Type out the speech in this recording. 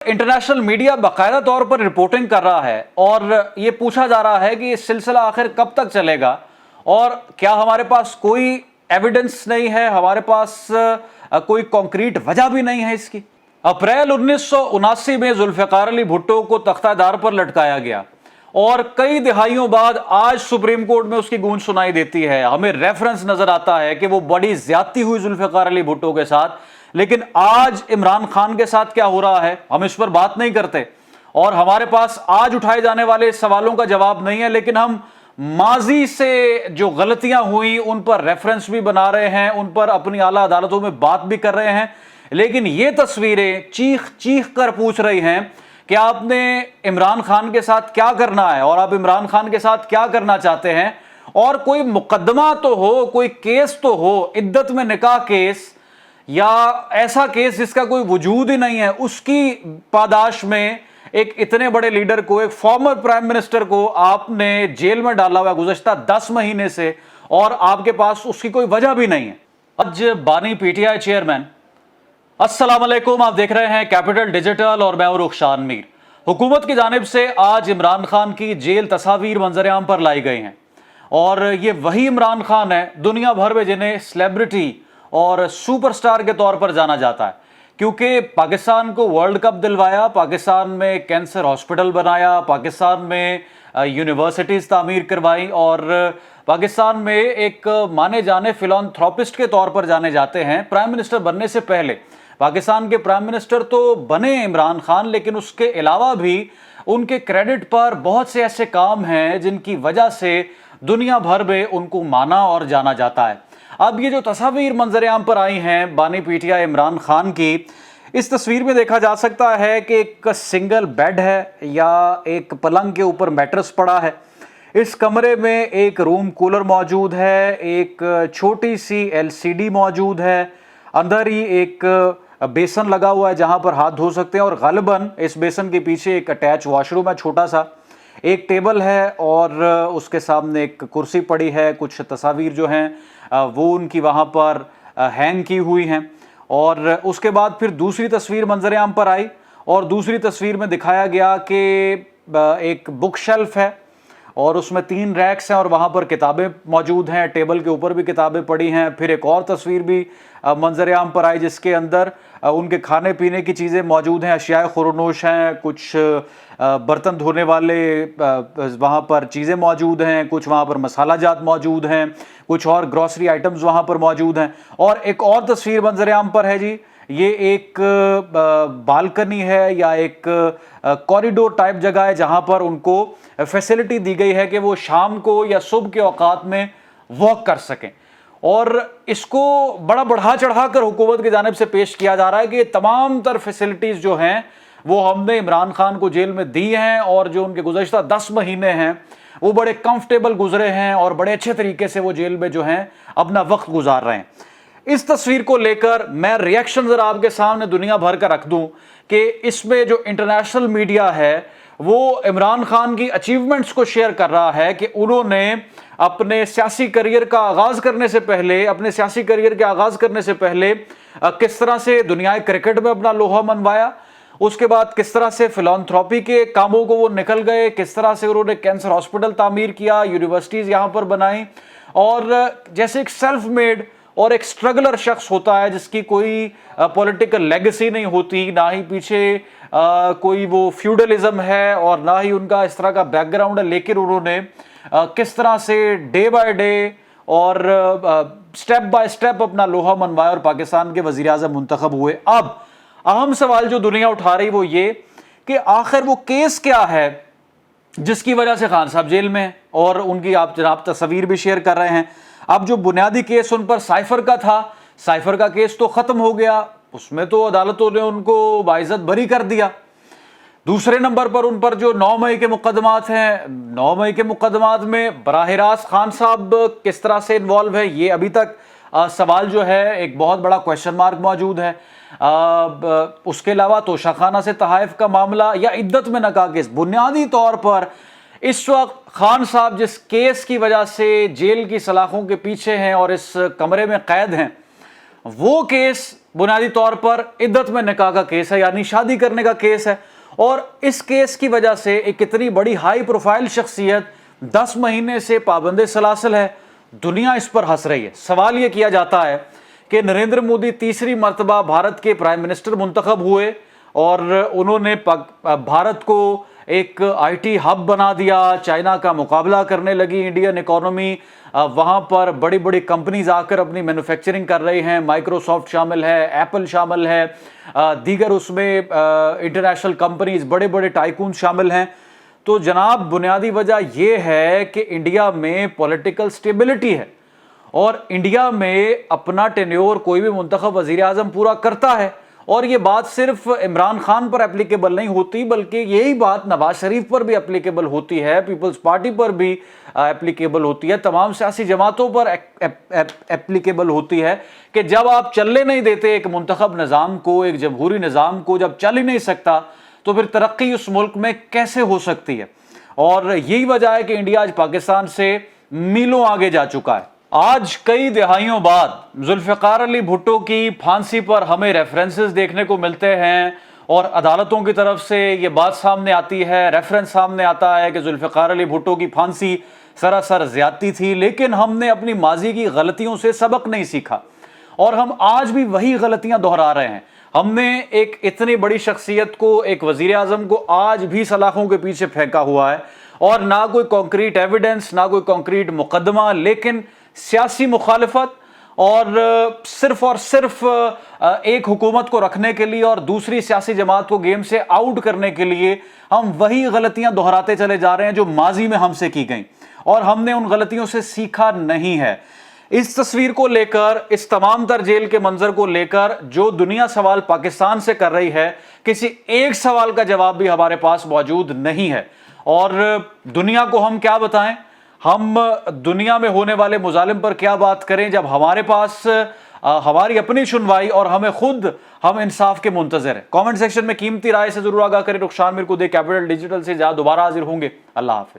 International media बाकायदा तौर पर रिपोर्टिंग कर रहा है और ये पूछा जा रहा है कि ये सिलसिला आखिर कब तक चलेगा और क्या हमारे पास कोई एविडेंस नहीं है, हमारे पास कोई कॉन्क्रीट वजह भी नहीं है इसकी। अप्रैल 1979 में जुल्फ़िकार अली भुट्टो को तख्तादार पर लटकाया गया और कई दिहाइयों बाद आज सुप्रीम कोर्ट में उसकी गूंज सुनाई देती है। हमें रेफरेंस नजर आता है कि वो बड़ी ज्यादती हुई जुल्फ़िकार अली भुट्टो के साथ, लेकिन आज इमरान खान के साथ क्या हो रहा है हम इस पर बात नहीं करते और हमारे पास आज उठाए जाने वाले सवालों का जवाब नहीं है, लेकिन हम माजी से जो गलतियां हुई उन पर रेफरेंस भी बना रहे हैं, उन पर अपनी आला अदालतों में बात भी कर रहे हैं। लेकिन ये तस्वीरें चीख चीख कर पूछ रही हैं कि आपने इमरान खान के साथ क्या करना है और आप इमरान खान के साथ क्या करना चाहते हैं। और कोई मुकदमा तो हो, कोई केस तो हो, इद्दत में निकाह केस या ऐसा केस जिसका कोई वजूद ही नहीं है, उसकी पादाश में एक इतने बड़े लीडर को, एक फॉर्मर प्राइम मिनिस्टर को आपने जेल में डाला हुआ गुज़श्ता 10 महीने से और आपके पास उसकी कोई वजह भी नहीं है। आज बानी पीटीआई चेयरमैन। अस्सलाम वालेकुम, आप देख रहे हैं कैपिटल डिजिटल और मैं हूं रुखशान मीर। हुकूमत की जानिब से आज इमरान खान की जेल तस्वीर मंजर-ए-आम पर लाई गई हैं और ये वही इमरान खान है दुनिया भर में जिन्हें सेलिब्रिटी और सुपरस्टार के तौर पर जाना जाता है, क्योंकि पाकिस्तान को वर्ल्ड कप दिलवाया, पाकिस्तान में कैंसर हॉस्पिटल बनाया, पाकिस्तान में यूनिवर्सिटीज़ तामीर करवाई और पाकिस्तान में एक माने जाने फिलॉन्थ्रोपिस्ट के तौर पर जाने जाते हैं। प्राइम मिनिस्टर बनने से पहले पाकिस्तान के प्राइम मिनिस्टर तो बने इमरान खान, लेकिन उसके अलावा भी उनके क्रेडिट पर बहुत से ऐसे काम हैं जिनकी वजह से दुनिया भर में उनको माना और जाना जाता है। अब ये जो तस्वीर मंजर-ए-आम पर आई हैं बानी पीटीआई इमरान खान की, इस तस्वीर में देखा जा सकता है कि एक सिंगल बेड है या एक पलंग के ऊपर मैट्रेस पड़ा है। इस कमरे में एक रूम कूलर मौजूद है, एक छोटी सी एलसीडी मौजूद है, अंदर ही एक बेसन लगा हुआ है जहां पर हाथ धो सकते हैं और गालिबन इस बेसन के पीछे एक अटैच वॉशरूम है छोटा सा, एक टेबल है और उसके सामने एक कुर्सी पड़ी है। कुछ तस्वीर जो हैं वो उनकी वहाँ पर हैंग की हुई हैं और उसके बाद फिर दूसरी तस्वीर मंजर-ए-आम पर आई और दूसरी तस्वीर में दिखाया गया कि एक बुक शेल्फ है और उसमें 3 रैक्स हैं और वहाँ पर किताबें मौजूद हैं, टेबल के ऊपर भी किताबें पड़ी हैं। फिर एक और तस्वीर भी मंजर-ए-आम पर आई जिसके अंदर उनके खाने पीने की चीज़ें मौजूद हैं, अशियाए खुरनोश हैं, कुछ बर्तन धोने वाले वहाँ पर चीज़ें मौजूद हैं, कुछ वहाँ पर मसाला जात मौजूद हैं, कुछ और ग्रॉसरी आइटम्स वहाँ पर मौजूद हैं। और एक और तस्वीर मंजर-ए-आम पर है जी, ये एक बालकनी है या एक कॉरिडोर टाइप जगह है जहाँ पर उनको फैसिलिटी दी गई है कि वो शाम को या सुबह के औकात में वॉक कर सकें और इसको बड़ा बढ़ा चढ़ा कर हुकूमत की जानिब से पेश किया जा रहा है कि ये तमाम तर फैसिलिटीज़ जो हैं वो हमने इमरान खान को जेल में दी हैं और जो उनके गुज़श्ता 10 महीने हैं वो बड़े कंफर्टेबल गुजरे हैं और बड़े अच्छे तरीके से वो जेल में जो हैं अपना वक्त गुजार रहे हैं। इस तस्वीर को लेकर मैं रिएक्शन जरा आपके सामने दुनिया भर का रख दूं कि इसमें जो इंटरनेशनल मीडिया है वो इमरान खान की अचीवमेंट्स को शेयर कर रहा है कि उन्होंने अपने सियासी करियर का आगाज करने से पहले, अपने सियासी करियर के आगाज करने से पहले किस तरह से दुनियाई क्रिकेट में अपना लोहा मनवाया, उसके बाद किस तरह से फिलॉन्थ्रोपी के कामों को वो निकल गए, किस तरह से उन्होंने कैंसर हॉस्पिटल तामीर किया, यूनिवर्सिटीज़ यहाँ पर बनाई और जैसे एक सेल्फ मेड और एक स्ट्रगलर शख्स होता है जिसकी कोई पॉलिटिकल लेगेसी नहीं होती, ना ही पीछे कोई वो फ्यूडलिज्म है और ना ही उनका इस तरह का बैकग्राउंड है, लेकिन उन्होंने किस तरह से डे बाय डे और स्टेप बाय स्टेप अपना लोहा मनवाया और पाकिस्तान के वज़ीर आज़म मुंतखब हुए। अब अहम सवाल जो दुनिया उठा रही वो ये कि आखिर वो केस क्या है जिसकी वजह से खान साहब जेल में हैं और उनकी आप जनाब तस्वीर भी शेयर कर रहे हैं। अब जो बुनियादी केस उन पर साइफर का था, साइफर का केस तो ख़त्म हो गया, उसमें तो अदालतों ने उनको बाइज्जत बरी कर दिया। दूसरे नंबर पर उन पर जो 9 मई के मुकदमात हैं, 9 मई के मुकदमात में बराह रास्त खान साहब किस तरह से इन्वॉल्व है, ये अभी तक सवाल जो है एक बहुत बड़ा क्वेश्चन मार्क मौजूद है। उसके अलावा तोशाखाना से तहाइफ का मामला या इद्दत में निकाह केस, बुनियादी तौर पर इस वक्त खान साहब जिस केस की वजह से जेल की सलाखों के पीछे हैं और इस कमरे में कैद हैं, وہ کیس بنیادی طور پر عدت میں نکاح کا کیس ہے، یعنی شادی کرنے کا کیس ہے، اور اس کیس کی وجہ سے ایک اتنی بڑی ہائی پروفائل شخصیت 10 مہینے سے پابند سلاسل ہے، دنیا اس پر ہنس رہی ہے۔ سوال یہ کیا جاتا ہے کہ نریندر مودی تیسری مرتبہ بھارت کے پرائم منسٹر منتخب ہوئے اور انہوں نے بھارت کو ایک آئی ٹی ہب بنا دیا، چائنا کا مقابلہ کرنے لگی انڈین اکانومی، وہاں پر بڑی بڑی کمپنیز آ کر اپنی مینوفیکچرنگ کر رہی ہیں، مائکروسافٹ شامل ہے، ایپل شامل ہے، دیگر اس میں انٹرنیشنل کمپنیز، بڑے بڑے ٹائکون شامل ہیں۔ تو جناب بنیادی وجہ یہ ہے کہ انڈیا میں پولیٹیکل سٹیبلٹی ہے، اور انڈیا میں اپنا ٹینیور کوئی بھی منتخب وزیر اعظم پورا کرتا ہے، اور یہ بات صرف عمران خان پر اپلیکیبل نہیں ہوتی بلکہ یہی بات نواز شریف پر بھی اپلیکیبل ہوتی ہے، پیپلز پارٹی پر بھی اپلیکیبل ہوتی ہے، تمام سیاسی جماعتوں پر اپلیکیبل ہوتی ہے کہ جب آپ چلنے نہیں دیتے ایک منتخب نظام کو، ایک جمہوری نظام کو، جب چل ہی نہیں سکتا تو پھر ترقی اس ملک میں کیسے ہو سکتی ہے؟ اور یہی وجہ ہے کہ انڈیا آج پاکستان سے میلوں آگے جا چکا ہے۔ آج کئی دہائیوں بعد ذوالفقار علی بھٹو کی پھانسی پر ہمیں ریفرنسز دیکھنے کو ملتے ہیں، اور عدالتوں کی طرف سے یہ بات سامنے آتی ہے، ریفرنس سامنے آتا ہے کہ ذوالفقار علی بھٹو کی پھانسی سراسر زیادتی تھی، لیکن ہم نے اپنی ماضی کی غلطیوں سے سبق نہیں سیکھا، اور ہم آج بھی وہی غلطیاں دہرا رہے ہیں۔ ہم نے ایک اتنی بڑی شخصیت کو، ایک وزیر اعظم کو آج بھی سلاخوں کے پیچھے پھینکا ہوا ہے، اور نہ کوئی کانکریٹ ایویڈنس، نہ کوئی کانکریٹ مقدمہ، لیکن سیاسی مخالفت، اور صرف ایک حکومت کو رکھنے کے لیے اور دوسری سیاسی جماعت کو گیم سے آؤٹ کرنے کے لیے ہم وہی غلطیاں دہراتے چلے جا رہے ہیں جو ماضی میں ہم سے کی گئیں، اور ہم نے ان غلطیوں سے سیکھا نہیں ہے۔ اس تصویر کو لے کر، اس تمام تر جیل کے منظر کو لے کر جو دنیا سوال پاکستان سے کر رہی ہے، کسی ایک سوال کا جواب بھی ہمارے پاس موجود نہیں ہے، اور دنیا کو ہم کیا بتائیں، ہم دنیا میں ہونے والے مظالم پر کیا بات کریں جب ہمارے پاس ہماری اپنی سنوائی اور ہم انصاف کے منتظر ہیں۔ کامنٹ سیکشن میں قیمتی رائے سے ضرور آگاہ کریں۔ رخشان میر کو دے کیپٹل ڈیجیٹل سے دوبارہ حاضر ہوں گے۔ اللہ حافظ۔